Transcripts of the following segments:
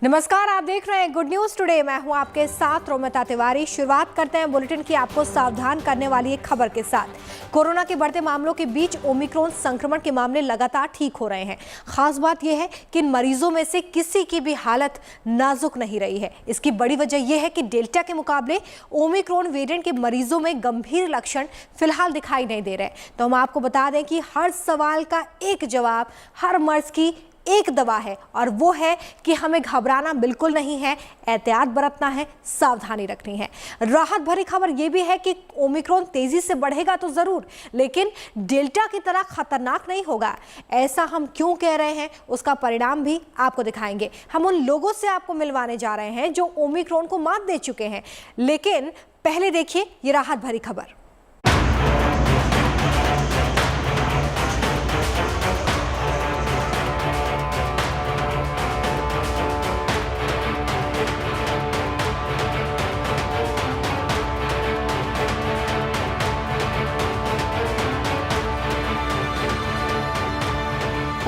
नमस्कार, आप देख रहे हैं गुड न्यूज टुडे। मैं हूं आपके साथ रोमिता तिवारी। शुरुआत करते हैं बुलेटिन की आपको सावधान करने वाली एक खबर के साथ। कोरोना के बढ़ते मामलों के बीच ओमिक्रॉन संक्रमण के मामले लगातार ठीक हो रहे हैं। खास बात यह है कि इन मरीजों में से किसी की भी हालत नाजुक नहीं रही है। इसकी बड़ी वजह यह है कि डेल्टा के मुकाबले ओमिक्रॉन वेरिएंट के मरीजों में गंभीर लक्षण फिलहाल दिखाई नहीं दे रहे। तो हम आपको बता दें कि हर सवाल का एक जवाब, हर मर्ज की एक दवा है, और वो है कि हमें घबराना बिल्कुल नहीं है, एहतियात बरतना है, सावधानी रखनी है। राहत भरी खबर ये भी है कि ओमिक्रॉन तेजी से बढ़ेगा तो जरूर, लेकिन डेल्टा की तरह खतरनाक नहीं होगा। ऐसा हम क्यों कह रहे हैं, उसका परिणाम भी आपको दिखाएंगे। हम उन लोगों से आपको मिलवाने जा रहे हैं जो ओमिक्रॉन को मात दे चुके हैं। लेकिन पहले देखिए ये राहत भरी खबर।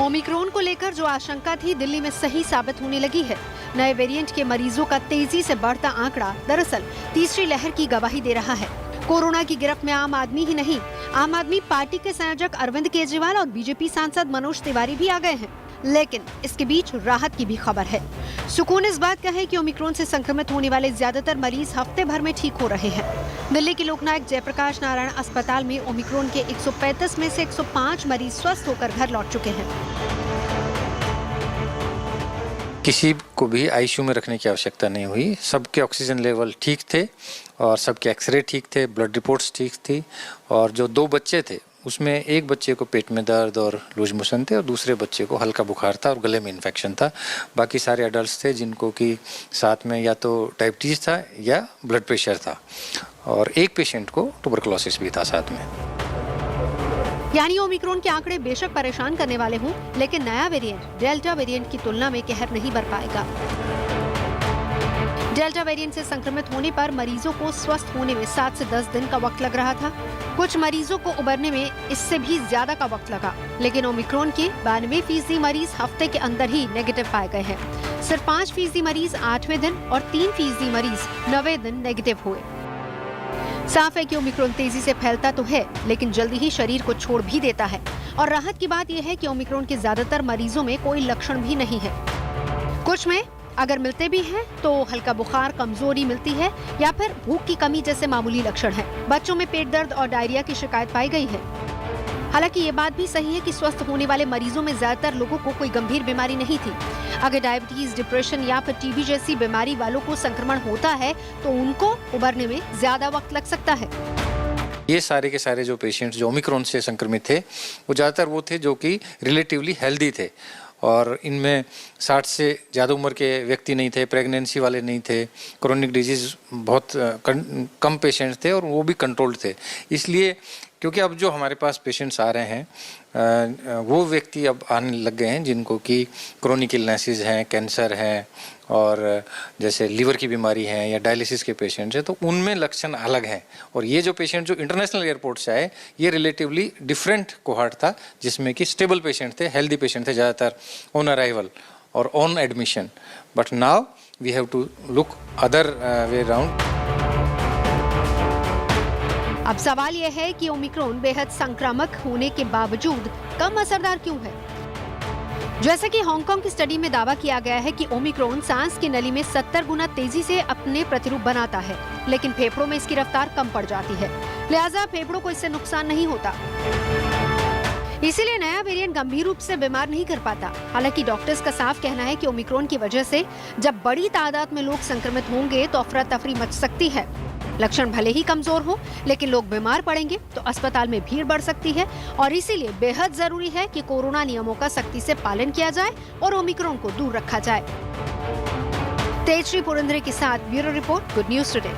ओमिक्रॉन को लेकर जो आशंका थी दिल्ली में सही साबित होने लगी है। नए वेरिएंट के मरीजों का तेजी से बढ़ता आंकड़ा दरअसल तीसरी लहर की गवाही दे रहा है। कोरोना की गिरफ्त में आम आदमी ही नहीं, आम आदमी पार्टी के संयोजक अरविंद केजरीवाल और बीजेपी सांसद मनोज तिवारी भी आ गए हैं। लेकिन इसके बीच राहत की भी खबर है। सुकून इस बात का है कि ओमिक्रॉन से संक्रमित होने वाले ज्यादातर मरीज हफ्ते भर में ठीक हो रहे हैं। दिल्ली के लोकनायक जयप्रकाश नारायण अस्पताल में ओमिक्रॉन के 135 में से 105 मरीज स्वस्थ होकर घर लौट चुके हैं। किसी को भी आईसीयू में रखने की आवश्यकता नहीं हुई। सबके ऑक्सीजन लेवल ठीक थे और सबके एक्सरे ठीक थे, ब्लड रिपोर्ट्स ठीक थी। और जो 2 बच्चे थे उसमें एक बच्चे को पेट में दर्द और लूज मोशन थे और दूसरे बच्चे को हल्का बुखार था और गले में इन्फेक्शन था। बाकी सारे एडल्ट्स थे जिनको कि साथ में या तो डायबिटीज़ था या ब्लड प्रेशर था, और एक पेशेंट को ट्यूबरकुलोसिस भी था साथ में। यानी ओमिक्रॉन के आंकड़े बेशक परेशान करने वाले हों, लेकिन नया वेरिएंट डेल्टा वेरिएंट की तुलना में कहर नहीं बर पाएगा। डेल्टा वेरिएंट से संक्रमित होने पर मरीजों को स्वस्थ होने में 7 से 10 दिन का वक्त लग रहा था। कुछ मरीजों को उबरने में इससे भी ज्यादा का वक्त लगा, लेकिन ओमिक्रॉन के 92% मरीज हफ्ते के अंदर ही नेगेटिव पाए गए हैं। सिर्फ 5% मरीज 8वें दिन और 3% मरीज 9वें दिन नेगेटिव हुए। साफ है कि ओमिक्रॉन तेजी से फैलता तो है, लेकिन जल्दी ही शरीर को छोड़ भी देता है। और राहत की बात यह है कि ओमिक्रॉन के ज्यादातर मरीजों में कोई लक्षण भी नहीं है। कुछ में अगर मिलते भी हैं तो हल्का बुखार, कमजोरी मिलती है या फिर भूख की कमी जैसे मामूली लक्षण हैं। बच्चों में पेट दर्द और डायरिया की शिकायत पाई गई है। हालांकि ये बात भी सही है कि स्वस्थ होने वाले मरीजों में ज्यादातर लोगों को कोई गंभीर बीमारी नहीं थी। अगर डायबिटीज, डिप्रेशन या फिर टीबी जैसी बीमारी वालों को संक्रमण होता है तो उनको उबरने में ज्यादा वक्त लग सकता है। ये सारे के सारे जो पेशेंट्स जो ओमिक्रॉन से संक्रमित थे वो ज़्यादातर वो थे जो कि रिलेटिवली हेल्दी थे, और इनमें 60 से ज़्यादा उम्र के व्यक्ति नहीं थे, प्रेगनेंसी वाले नहीं थे, क्रोनिक डिजीज़ बहुत कम पेशेंट्स थे और वो भी कंट्रोल्ड थे। इसलिए क्योंकि अब जो हमारे पास पेशेंट्स आ रहे हैं वो व्यक्ति अब आने लग गए हैं जिनको कि क्रोनिक इलनेसेस हैं, कैंसर हैं, और जैसे लीवर की बीमारी है या डायलिसिस के पेशेंट्स हैं, तो उनमें लक्षण अलग हैं। और ये जो पेशेंट जो इंटरनेशनल एयरपोर्ट से आए ये रिलेटिवली डिफरेंट कोहॉर्ट था, जिसमें कि स्टेबल पेशेंट थे, हेल्दी पेशेंट थे ज़्यादातर ऑन अराइवल और on admission. But now we have to look other way around. अब सवाल यह है कि ओमिक्रॉन बेहद संक्रामक होने के बावजूद कम असरदार क्यों है। जैसे कि हांगकांग की स्टडी में दावा किया गया है कि ओमिक्रॉन सांस की नली में 70 गुना तेजी से अपने प्रतिरूप बनाता है, लेकिन फेफड़ों में इसकी रफ्तार कम पड़ जाती है, लिहाजा फेफड़ों को इससे नुकसान नहीं होता। इसीलिए नया वेरिएंट गंभीर रूप से बीमार नहीं कर पाता। हालांकि डॉक्टर्स का साफ कहना है कि ओमिक्रॉन की वजह से जब बड़ी तादाद में लोग संक्रमित होंगे तो अफरा तफरी मच सकती है। लक्षण भले ही कमजोर हो, लेकिन लोग बीमार पड़ेंगे तो अस्पताल में भीड़ बढ़ सकती है, और इसीलिए बेहद जरूरी है कि कोरोना नियमों का सख्ती से पालन किया जाए और ओमिक्रॉन को दूर रखा जाए। तेजश्री पुरंदरे के साथ bureau report, good news today.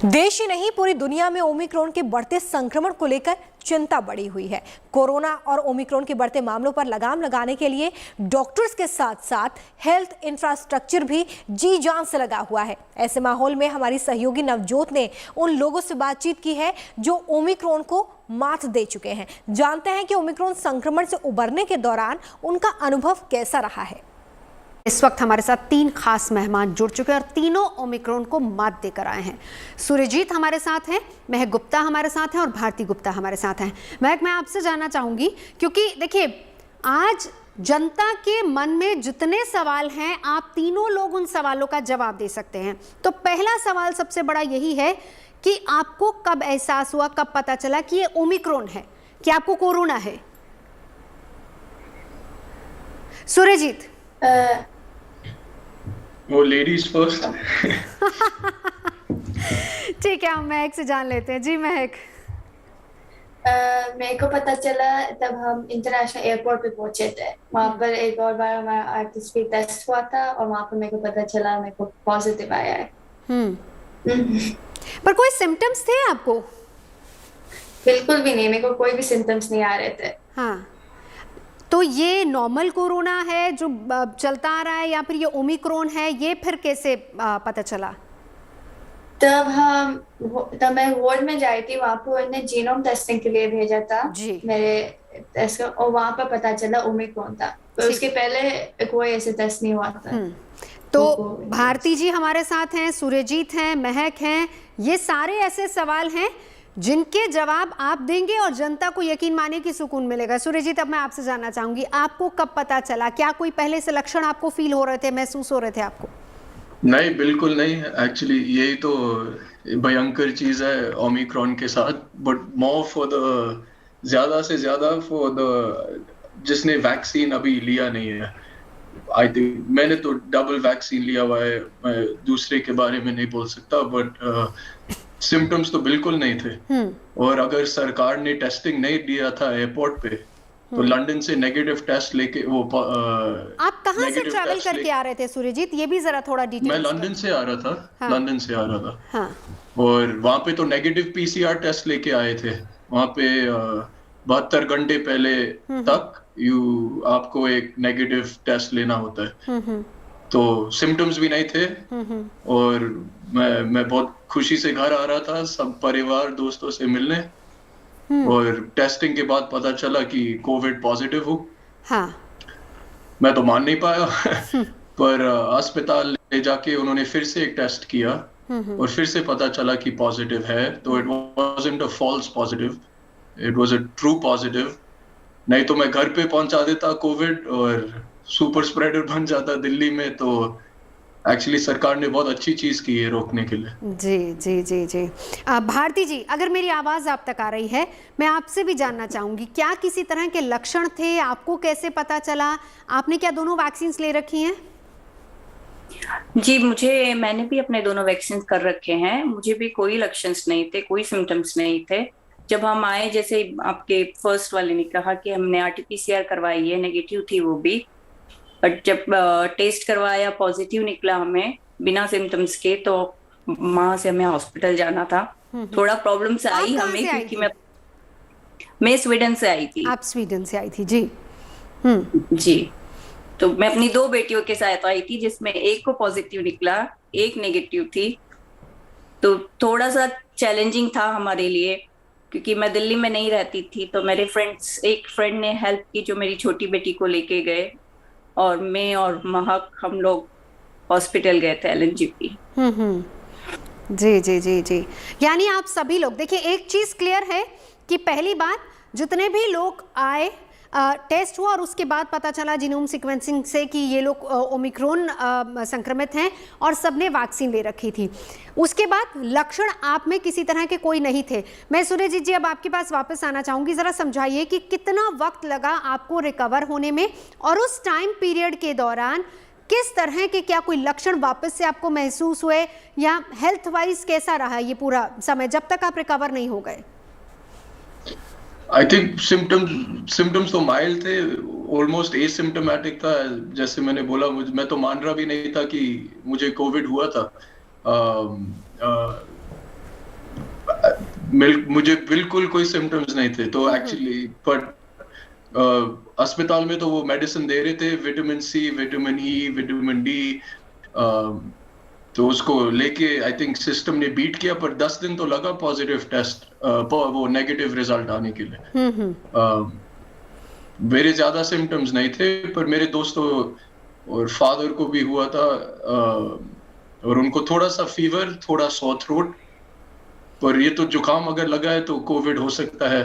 देश ही नहीं, पूरी दुनिया में ओमिक्रॉन के बढ़ते संक्रमण को लेकर चिंता बढ़ी हुई है। कोरोना और ओमिक्रॉन के बढ़ते मामलों पर लगाम लगाने के लिए डॉक्टर्स के साथ साथ हेल्थ इंफ्रास्ट्रक्चर भी जी जान से लगा हुआ है। ऐसे माहौल में हमारी सहयोगी नवजोत ने उन लोगों से बातचीत की है जो ओमिक्रॉन को मात दे चुके हैं। जानते हैं कि ओमिक्रॉन संक्रमण से उबरने के दौरान उनका अनुभव कैसा रहा है। इस वक्त हमारे साथ 3 खास मेहमान जुड़ चुके हैं और तीनों ओमिक्रॉन को मात देकर आए हैं। सूर्यजीत हमारे साथ हैं, महक गुप्ता हमारे साथ हैं और भारती गुप्ता हमारे साथ हैं। महक, मैं आपसे जानना चाहूंगी, क्योंकि देखिए आज जनता के मन में जितने सवाल हैं आप तीनों लोग उन सवालों का जवाब दे सकते हैं। तो पहला सवाल सबसे बड़ा यही है कि आपको कब एहसास हुआ, कब पता चला कि ये ओमिक्रॉन है, कि आपको कोरोना है? सूर्यजीत। वो लेडीज फर्स्ट। ठीक है, हम महक से जान लेते हैं। जी महक। मेरे को पता चला तब हम इंटरनेशनल एयरपोर्ट पे पहुंचे थे। वहाँ पर एक और बार हमारा आरटीपीसीआर टेस्ट हुआ था और वहाँ पर मेरे को पता चला मेरे को पॉजिटिव आया है। पर कोई सिम्टम्स थे आपको? बिल्कुल भी नहीं, मेरे को कोई भी सिम्टम्स नहीं आ रहे थे। हाँ, तो ये नॉर्मल कोरोना है जो चलता आ रहा है या फिर ये ओमिक्रॉन है, ये फिर कैसे पता चला? तब मैं वार्ड में जाई थी, वहाँ पर उन्होंने जीनोम टेस्टिंग के लिए भेजा था मेरे टेस्ट का, और वहाँ पर पता चला ओमिक्रॉन था। तो उसके पहले कोई ऐसे टेस्ट नहीं हुआ था। तो भारती जी हमारे साथ हैं, सूर्यजीत हैं, महक हैं, ये सारे ऐसे सवाल हैं जिनके जवाब आप देंगे और जनता को यकीन माने कि सुकून मिलेगा। सूर्यजीत, अब मैं आपसे जानना चाहूंगी, आपको कब पता चला? क्या कोई पहले से लक्षण आपको फील हो रहे थे, महसूस हो रहे थे आपको? नहीं, बिल्कुल नहीं। एक्चुअली यही तो भयंकर चीज है ओमिक्रॉन के साथ, बट मोर फॉर द ज्यादा से ज्यादा फॉर द जिसने वैक्सीन अभी लिया नहीं है। आई थिंक मैंने तो डबल वैक्सीन लिया हुआ है, मैं दूसरे के बारे में नहीं बोल सकता, बट सिम्टम्स तो बिल्कुल नहीं थे। और अगर सरकार ने टेस्टिंग नहीं दिया था एयरपोर्ट पे, तो लंदन से नेगेटिव टेस्ट लेके वो आप कहाँ से ट्रैवल करके आ रहे थे सूर्यजीत? ये भी जरा थोड़ा डिटेल। मैं लंदन से आ रहा था। हाँ। लंदन से आ रहा था। हाँ। और वहाँ पे तो नेगेटिव पीसीआर टेस्ट लेके आए थे। वहाँ पे 72 घंटे पहले तक आपको एक नेगेटिव टेस्ट लेना होता है। तो सिम्टम्स भी नहीं थे और मैं बहुत खुशी से घर आ रहा था, सब परिवार दोस्तों से मिलने, और टेस्टिंग के बाद पता चला कि कोविड पॉजिटिव हूँ। हाँ। मैं तो मान नहीं पाया पर अस्पताल ले जाके उन्होंने फिर से एक टेस्ट किया और फिर से पता चला कि पॉजिटिव है। तो it wasn't a false positive, it was a true positive. नहीं तो मैं घर पे पहुंचा देता कोविड और सुपर स्प्रेडर बन जाता दिल्ली में। तो एक्चुअली सरकार ने बहुत अच्छी चीज की है रोकने के लिए। जी जी जी जी। भारती जी, अगर मेरी आवाज आप तक आ रही है, मैं आपसे भी जानना चाहूंगी, क्या किसी तरह के लक्षण थे? आपको कैसे पता चला? आपने क्या दोनों वैक्सीन ले रखी हैं? जी, मैंने भी अपने दोनों वैक्सीन कर रखे हैं। मुझे भी कोई लक्षण नहीं थे, कोई सिम्टम्स नहीं थे। जब हम आए, जैसे आपके फर्स्ट वाले ने कहा कि हमने आरटीपीसीआर करवाई है, नेगेटिव थी वो भी, बट जब टेस्ट करवाया पॉजिटिव निकला हमें बिना सिम्टम्स के, तो वहां से हमें हॉस्पिटल जाना था। थोड़ा प्रॉब्लम से आई हमें, क्योंकि मैं स्वीडन से आई थी। आप स्वीडन से आई थी? जी। जी, तो मैं अपनी 2 बेटियों के साथ आई थी, जिसमें एक को पॉजिटिव निकला, एक नेगेटिव थी। तो थोड़ा सा चैलेंजिंग था हमारे लिए, क्योंकि मैं दिल्ली में नहीं रहती थी। तो मेरे एक फ्रेंड ने हेल्प की जो मेरी छोटी बेटी को लेके गए, और मैं और महक हम लोग हॉस्पिटल गए थे LNGP। जी जी जी जी। यानी आप सभी लोग, देखिए एक चीज क्लियर है कि पहली बात, जितने भी लोग आए, टेस्ट हुआ और उसके बाद पता चला जीनोम सीक्वेंसिंग से कि ये लोग ओमिक्रॉन संक्रमित हैं और सबने वैक्सीन ले रखी थी। उसके बाद लक्षण आप में किसी तरह के कोई नहीं थे। मैं सूर्यजीत जी अब आपके पास वापस आना चाहूँगी, ज़रा समझाइए कि कितना वक्त लगा आपको रिकवर होने में, और उस टाइम पीरियड के दौरान किस तरह के, क्या कोई लक्षण वापस से आपको महसूस हुए, या हेल्थ वाइज कैसा रहा ये पूरा समय जब तक आप रिकवर नहीं हो गए? आई थिंक सिम्टम्स तो माइल्ड थे, ऑलमोस्ट एसिम्टोमेटिक था। जैसे मैंने बोला, मैं तो मान रहा भी नहीं था कि मुझे कोविड हुआ था। मुझे बिल्कुल कोई सिम्टम्स नहीं थे। तो एक्चुअली पर अस्पताल में तो वो मेडिसिन दे रहे थे, vitamin C, vitamin E, vitamin D, तो उसको लेके आई थिंक सिस्टम ने बीट किया, पर 10 दिन तो लगा पॉजिटिव टेस्ट वो नेगेटिव रिजल्ट आने के लिए। मेरे ज्यादा सिम्टम्स नहीं थे, पर मेरे दोस्तों और फादर को भी हुआ था, और उनको थोड़ा सा फीवर, थोड़ा सॉर थ्रोट, पर ये तो जुकाम अगर लगा है तो कोविड हो सकता है।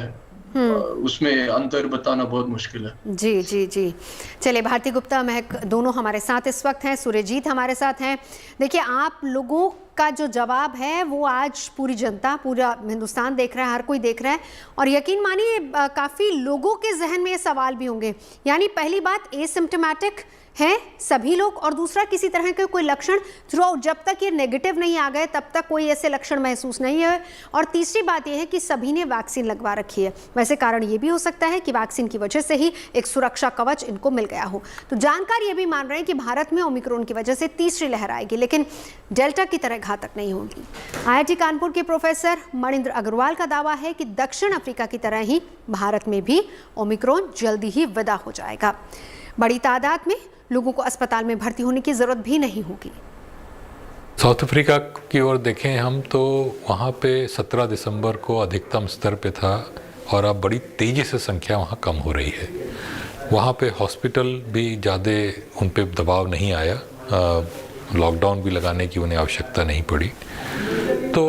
उसमें अंतर बताना बहुत मुश्किल है। जी जी जी। चलिए, भारती गुप्ता, महक दोनों हमारे साथ इस वक्त हैं, सूर्यजीत हमारे साथ हैं। देखिए, आप लोगों का जो जवाब है वो आज पूरी जनता, पूरा हिंदुस्तान देख रहा है, हर कोई देख रहा है, और यकीन मानिए काफ़ी लोगों के जहन में ये सवाल भी होंगे। यानी पहली बात, एसिम्प्टोमेटिक हैं सभी लोग, और दूसरा, किसी तरह के कोई लक्षण थ्रू आउट, जब तक ये नेगेटिव नहीं आ गए तब तक कोई ऐसे लक्षण महसूस नहीं है, और तीसरी बात ये है कि सभी ने वैक्सीन लगवा रखी है। वैसे कारण ये भी हो सकता है कि वैक्सीन की वजह से ही एक सुरक्षा कवच इनको मिल गया हो। तो जानकार ये भी मान रहे हैं कि भारत में ओमिक्रॉन की वजह से तीसरी लहर आएगी, लेकिन डेल्टा की तरह घातक नहीं होगी। IIT कानपुर के प्रोफेसर मणिंद्र अग्रवाल का दावा है कि दक्षिण अफ्रीका की तरह ही भारत में भी ओमिक्रॉन जल्दी ही विदा हो जाएगा। बड़ी तादाद में लोगों को अस्पताल में भर्ती होने की जरूरत भी नहीं होगी। साउथ अफ्रीका की ओर देखें हम तो वहाँ पे 17 दिसंबर को अधिकतम स्तर पे था, और अब बड़ी तेज़ी से संख्या वहाँ कम हो रही है। वहाँ पे हॉस्पिटल भी ज़्यादा उन पे दबाव नहीं आया, लॉकडाउन भी लगाने की उन्हें आवश्यकता नहीं पड़ी। तो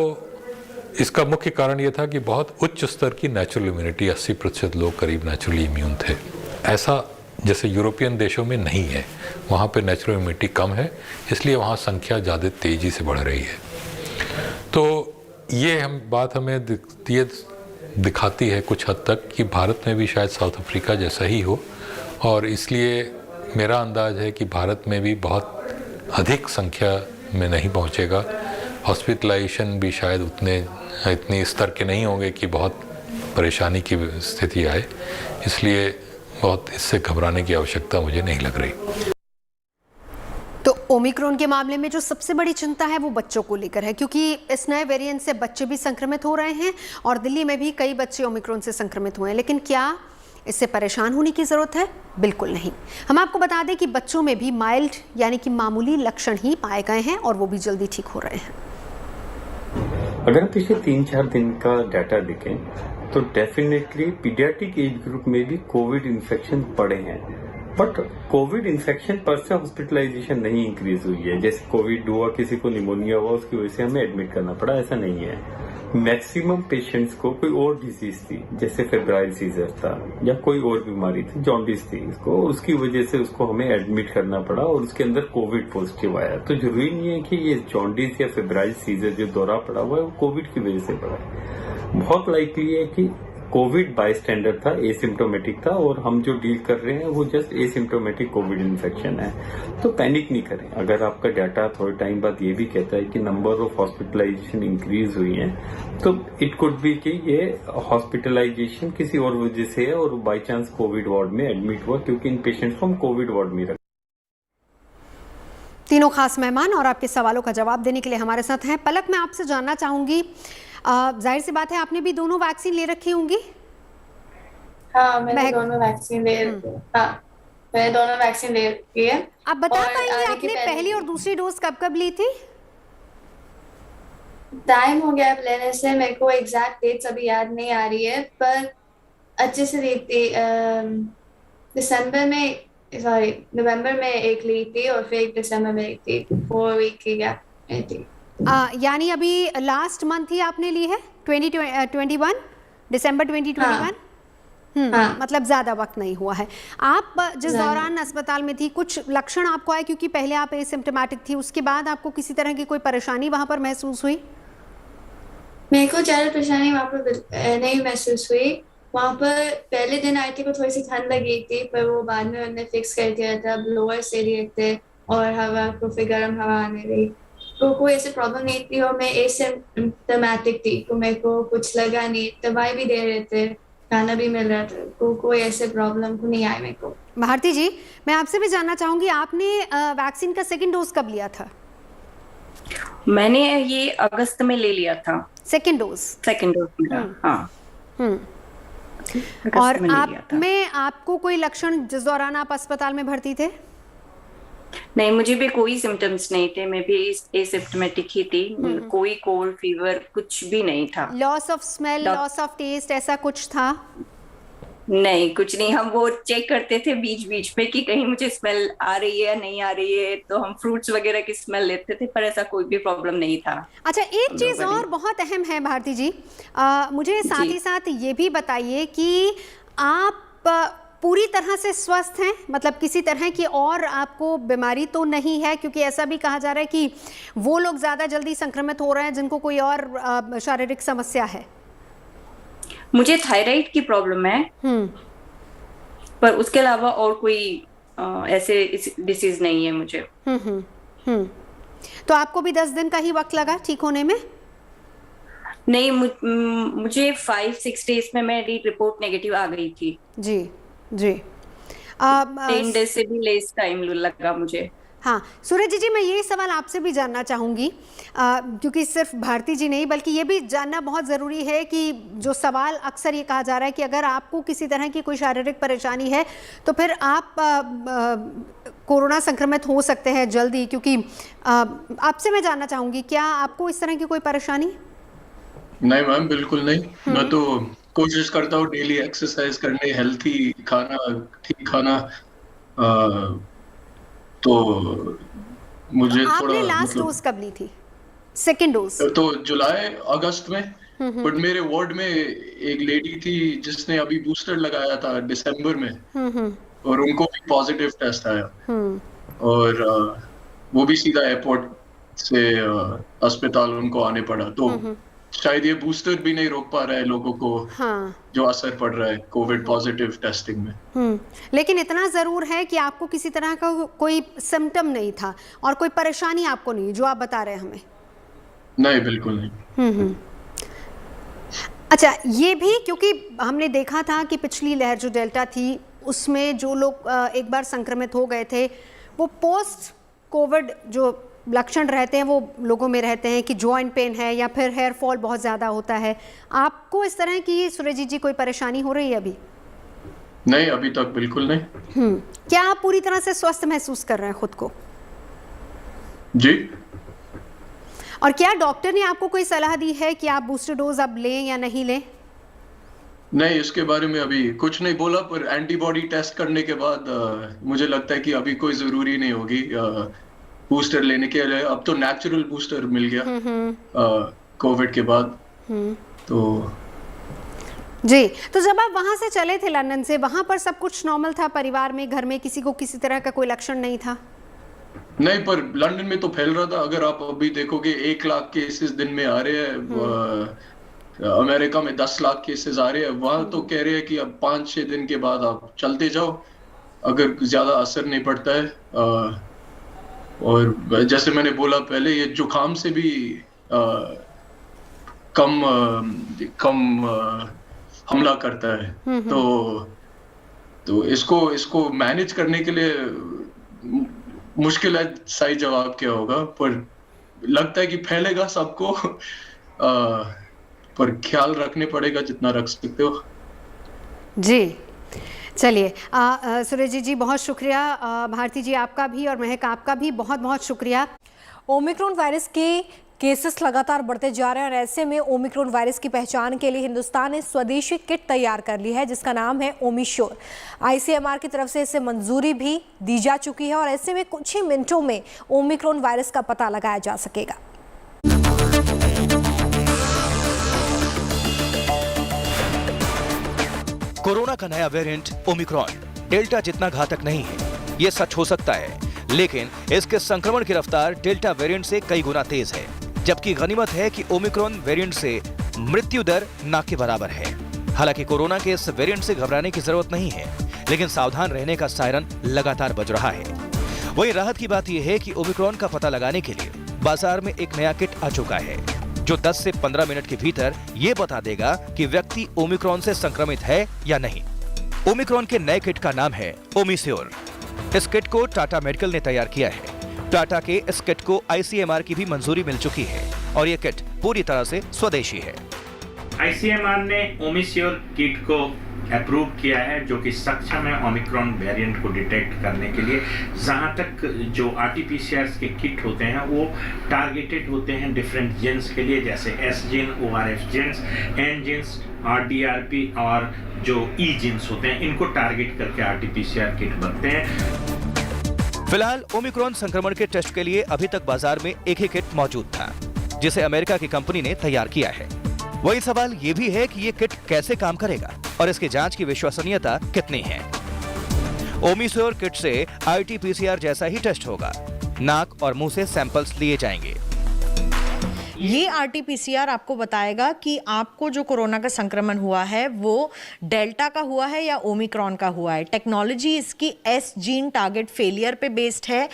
इसका मुख्य कारण ये था कि बहुत उच्च स्तर की नेचुरल इम्यूनिटी, 80% लोग करीब नेचुरली इम्यून थे। ऐसा जैसे यूरोपियन देशों में नहीं है, वहाँ पे नेचुरल इम्यूनिटी कम है, इसलिए वहाँ संख्या ज़्यादा तेज़ी से बढ़ रही है। तो ये बात हमें दिखाती है कुछ हद तक कि भारत में भी शायद साउथ अफ्रीका जैसा ही हो, और इसलिए मेरा अंदाज़ है कि भारत में भी बहुत अधिक संख्या में नहीं पहुँचेगा। हॉस्पिटलाइजेशन भी शायद इतने स्तर के नहीं होंगे कि बहुत परेशानी की स्थिति आए, इसलिए बहुत इससे घबराने की आवश्यकता मुझे नहीं लग रही। तो ओमिक्रॉन के मामले में जो सबसे बड़ी चिंता है वो बच्चों को लेकर है, क्योंकि इस नए वेरिएंट से बच्चे भी संक्रमित हो रहे हैं, और दिल्ली में भी कई बच्चे ओमिक्रॉन से संक्रमित हुए हैं। लेकिन क्या इससे परेशान होने की ज़रूरत है? बिल्कुल नहीं। हम आपको बता दें कि बच्चों में भी माइल्ड यानी कि मामूली लक्षण ही पाए गए हैं, और वो भी जल्दी ठीक हो रहे हैं। अगर पिछले 3-4 दिन का डाटा देखें तो डेफिनेटली पीडियाट्रिक एज ग्रुप में भी कोविड इन्फेक्शन बढ़े हैं, बट कोविड इन्फेक्शन पर से हॉस्पिटलाइजेशन नहीं इंक्रीज हुई है। जैसे कोविड हुआ, किसी को निमोनिया हुआ, उसकी वजह से हमें एडमिट करना पड़ा, ऐसा नहीं है। मैक्सिमम पेशेंट्स को कोई और डिजीज थी, जैसे फेब्राइल सीजर था या कोई और बीमारी थी, जॉन्डिस थी इसको, उसकी वजह से उसको हमें एडमिट करना पड़ा और उसके अंदर कोविड पॉजिटिव आया। तो जरूरी नहीं है कि ये जॉन्डिस या फेब्राइल सीजर जो दौरा पड़ा हुआ है वो कोविड की वजह से पड़ा है। बहुत लाइकली है कि कोविड बायस्टैंडर था, एसिम्प्टोमेटिक था, और हम जो डील कर रहे हैं वो जस्ट एसिम्प्टोमेटिक कोविड इन्फेक्शन है। तो पैनिक नहीं करें। अगर आपका डाटा थोड़े टाइम बाद ये भी कहता है कि नंबर ऑफ हॉस्पिटलाइजेशन इंक्रीज हुई है, तो इट कुड बी कि ये हॉस्पिटलाइजेशन किसी और वजह से है और बाई चांस कोविड वार्ड में एडमिट हुआ, क्योंकि इन पेशेंट्स को हम कोविड वार्ड में रखें। तीनों खास मेहमान और आपके सवालों का जवाब देने के लिए हमारे साथ हैं। पलक, मैं आपसे जानना चाहूंगी, जाहिर सी बात है आपने भी दोनों वैक्सीन ले रखी होंगी? हाँ, मैंने दोनों वैक्सीन ले रखी है। आप बता पाएंगे आपने पहली और दूसरी डोज कब कब ली थी? टाइम हो गया लेने से, मेरे को एग्जैक्ट डेट्स अभी याद नहीं आ रही है, पर अच्छे से ली थी। नवंबर में एक ली थी और फिर एक दिसंबर में ली थी। 4 वीक की गैप में थी। यानी अभी लास्ट मंथ ही आपने ली है, 2021 दिसंबर 2021? हाँ। मतलब ज्यादा वक्त नहीं हुआ है। आप जिस दौरान अस्पताल में थी, कुछ लक्षण आपको आए? क्योंकि पहले आप एसिम्प्टोमेटिक थी, उसके बाद आपको किसी तरह की कोई परेशानी वहां पर महसूस हुई? मेरे को ज्यादा परेशानी वहाँ पर नहीं महसूस हुई। वहाँ पर पहले दिन आई थी को थोड़ी सी ठंड लगी थी, पर वो बाद में उन्होंने फिक्स कर दिया था। ब्लोअर से दिए थे और हवा को फिर गर्म हवा आने लगी, तो कोई ऐसी प्रॉब्लम नहीं थी। और मैं एसिम्प्टोमेटिक थी, तो मेरे को कुछ लगा नहीं। दवाई भी दे रहे थे, खाना भी मिल रहा था, तो कोई ऐसे प्रॉब्लम को नहीं आई मेरे को। भारती जी, मैं आपसे भी जानना चाहूंगी, आपने वैक्सीन का सेकंड डोज कब लिया था? मैंने ये अगस्त में ले लिया था। सेकंड डोज मेरा। हाँ। और आप में आपको कोई लक्षण जिस दौरान आप अस्पताल में भर्ती थे? नहीं, मुझे भी कोई सिम्टम्स नहीं थे, मैं भी एसिम्प्टोमेटिक ही थी, कोई कोल्ड फीवर कुछ भी नहीं था। Loss of smell, loss of taste, ऐसा कुछ था? नहीं, कुछ नहीं। हम वो चेक करते थे बीच बीच में कि कहीं मुझे स्मेल आ रही है या नहीं आ रही है, तो हम फ्रूट्स वगैरह की स्मेल लेते थे, पर ऐसा कोई भी प्रॉब्लम नहीं था। अच्छा, एक चीज और बहुत अहम है भारती जी, मुझे साथ ही साथ ये भी बताइए कि आप पूरी तरह से स्वस्थ हैं, मतलब किसी तरह की और आपको बीमारी तो नहीं है? क्योंकि ऐसा भी कहा जा रहा है कि वो लोग ज्यादा जल्दी संक्रमित हो रहे हैं जिनको कोई और शारीरिक समस्या है। मुझे थायराइड की प्रॉब्लम है, पर उसके अलावा और कोई ऐसे डिसीज नहीं है मुझे। तो आपको भी 10 दिन का ही वक्त लगा ठीक होने में? नहीं, मुझे 5-6 डेज में मेरी रिपोर्ट नेगेटिव आ गई थी। जी जी। 10 डेज से भी लेस टाइम लगा मुझे। हाँ, सूरज जी, मैं ये सवाल आपसे भी जानना चाहूँगी, क्योंकि सिर्फ भारती जी नहीं बल्कि ये भी जानना बहुत ज़रूरी है कि जो सवाल अक्सर ये कहा जा रहा है कि अगर आपको किसी तरह की कोई शारीरिक परेशानी है तो फिर आप कोरोना संक्रमित हो सकते हैं जल्दी, क्योंकि आपसे मैं जानना चाहूँगी, क्या आपको इस तरह की कोई परेशानी? नहीं मैम, बिल्कुल नहीं। मैं तो कोशिश करता हूँ डेली एक्सरसाइज करने, हेल्थी खाना, ठीक खाना, तो मुझे थोड़ा आपने लास्ट डोज कब ली थी? Second dose? तो जुलाई अगस्त में। बट मेरे वार्ड में एक लेडी थी जिसने अभी बूस्टर लगाया था दिसंबर में, और उनको भी पॉजिटिव टेस्ट आया, और वो भी सीधा एयरपोर्ट से अस्पताल उनको आने पड़ा। तो शायद ये बूस्टर भी नहीं रोक पा रहा है लोगों को, जो असर पड़ रहा है कोविड पॉजिटिव टेस्टिंग में। लेकिन इतना जरूर है कि आपको किसी तरह का कोई सिम्टम नहीं था और कोई परेशानी आपको नहीं, जो आप बता रहे हैं हमें? नहीं, बिल्कुल नहीं। अच्छा, ये भी क्योंकि हमने देखा था कि पिछली लहर जो डेल्टा थी उसमें जो लोग एक बार संक्रमित हो गए थे, वो पोस्ट कोविड जो लक्षण रहते हैं वो लोगों में रहते हैं कि जॉइंट पेन है या फिर हेयर फॉल बहुत ज़्यादा होता है। आपको इस तरह की, सुरेजी जी, कोई परेशानी हो रही है अभी? नहीं, अभी तक बिल्कुल नहीं। क्या आप पूरी तरह से स्वस्थ महसूस कर रहे हैं खुद को? जी। और क्या डॉक्टर ने आपको कोई सलाह दी है कि आप बूस्टर डोज अब लें या नहीं लें? नहीं, इसके बारे में अभी कुछ नहीं बोला, पर एंटीबॉडी टेस्ट करने के बाद मुझे लगता है कि अभी कोई जरूरी नहीं होगी बूस्टर लेने के लिए। अब तो नेचुरल बूस्टर मिल गया कोविड के बाद। तो जी, तो जब आप वहां से चले थे लंदन से, वहां पर सब कुछ नॉर्मल था? परिवार में, घर में किसी को किसी तरह का कोई लक्षण नहीं था? नहीं, पर लंदन में तो फैल रहा था। अगर आप अभी देखोगे 1 लाख केसेस दिन में आ रहे हैं, अमेरिका में 10 लाख केसेस आ रहे हैं, वहां तो कह रहे हैं कि अब 5-6 दिन के बाद आप चलते जाओ अगर ज्यादा असर नहीं पड़ता है। और जैसे मैंने बोला पहले, ये जुकाम से भी कम हमला करता है। तो इसको मैनेज करने के लिए मुश्किल है सही जवाब क्या होगा, पर लगता है कि फैलेगा सबको, पर ख्याल रखने पड़ेगा जितना रख सकते हो। जी, चलिए, सुरेश जी बहुत शुक्रिया। भारती जी आपका भी और महक आपका भी बहुत बहुत शुक्रिया। ओमिक्रॉन वायरस के केसेस लगातार बढ़ते जा रहे हैं और ऐसे में ओमिक्रॉन वायरस की पहचान के लिए हिंदुस्तान ने स्वदेशी किट तैयार कर ली है जिसका नाम है ओमिश्योर। ICMR की तरफ से इसे मंजूरी भी दी जा चुकी है और ऐसे में कुछ ही मिनटों में ओमिक्रॉन वायरस का पता लगाया जा सकेगा। कोरोना का नया वेरिएंट ओमिक्रॉन डेल्टा जितना घातक नहीं है, ये सच हो सकता है, लेकिन इसके संक्रमण की रफ्तार डेल्टा वेरिएंट से कई गुना तेज है। जबकि गनीमत है कि ओमिक्रॉन वेरिएंट से मृत्यु दर ना के बराबर है। हालांकि कोरोना के इस वेरिएंट से घबराने की जरूरत नहीं है, लेकिन सावधान रहने का सायरन लगातार बज रहा है। वहीं राहत की बात यह है कि ओमिक्रॉन का पता लगाने के लिए बाजार में एक नया किट आ चुका है जो 10 से 15 मिनट के भीतर ये बता देगा कि व्यक्ति ओमिक्रॉन से संक्रमित है या नहीं। ओमिक्रॉन के नए किट का नाम है ओमिश्योर। इस किट को टाटा मेडिकल ने तैयार किया है। टाटा के इस किट को ICMR की भी मंजूरी मिल चुकी है और ये किट पूरी तरह से स्वदेशी है। ICMR ने ओमिश्योर किट को अप्रूव किया है, जो कि सक्षम है ओमिक्रॉन वेरिएंट को डिटेक्ट करने के लिए। जहाँ तक जो RT-PCR के किट होते हैं वो टारगेटेड होते हैं डिफरेंट जीन्स के लिए, जैसे S gene, ORF genes, N genes, RDRP और जो E जीन्स होते हैं, इनको टारगेट करके RT-PCR किट बनते हैं। फिलहाल ओमिक्रॉन संक्रमण के टेस्ट के लिए अभी तक बाजार में एक ही किट मौजूद था, जिसे अमेरिका की कंपनी ने तैयार किया है। वही सवाल ये भी है कि ये किट कैसे काम करेगा और इसकी जांच की विश्वसनीयता कितनी है। ओमिश्योर किट से RT-PCR जैसा ही टेस्ट होगा, नाक और मुंह से सैंपल्स लिए जाएंगे। ये RT-PCR आपको बताएगा कि आपको जो कोरोना का संक्रमण हुआ है वो डेल्टा का हुआ है या ओमिक्रॉन का हुआ है। टेक्नोलॉजी इसकी S जीन टारगेट फेलियर पे बेस्ड है।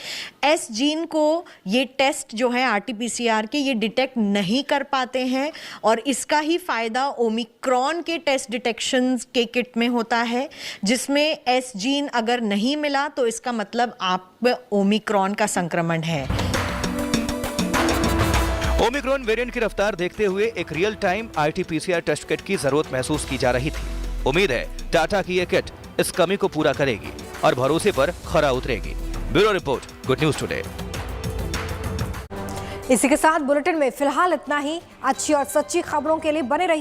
S जीन को ये टेस्ट जो है RT-PCR के, ये डिटेक्ट नहीं कर पाते हैं और इसका ही फायदा ओमिक्रॉन के टेस्ट डिटेक्शन के किट में होता है, जिसमें S जीन अगर नहीं मिला तो इसका मतलब आप ओमिक्रॉन का संक्रमण है। ओमिक्रॉन वेरिएंट की रफ्तार देखते हुए एक real time RT-PCR test kit की जरूरत महसूस की जा रही थी। उम्मीद है टाटा की ये किट इस कमी को पूरा करेगी और भरोसे पर खरा उतरेगी। Bureau report, good news today. इसी के साथ बुलेटिन में फिलहाल इतना ही। अच्छी और सच्ची खबरों के लिए बने रहिए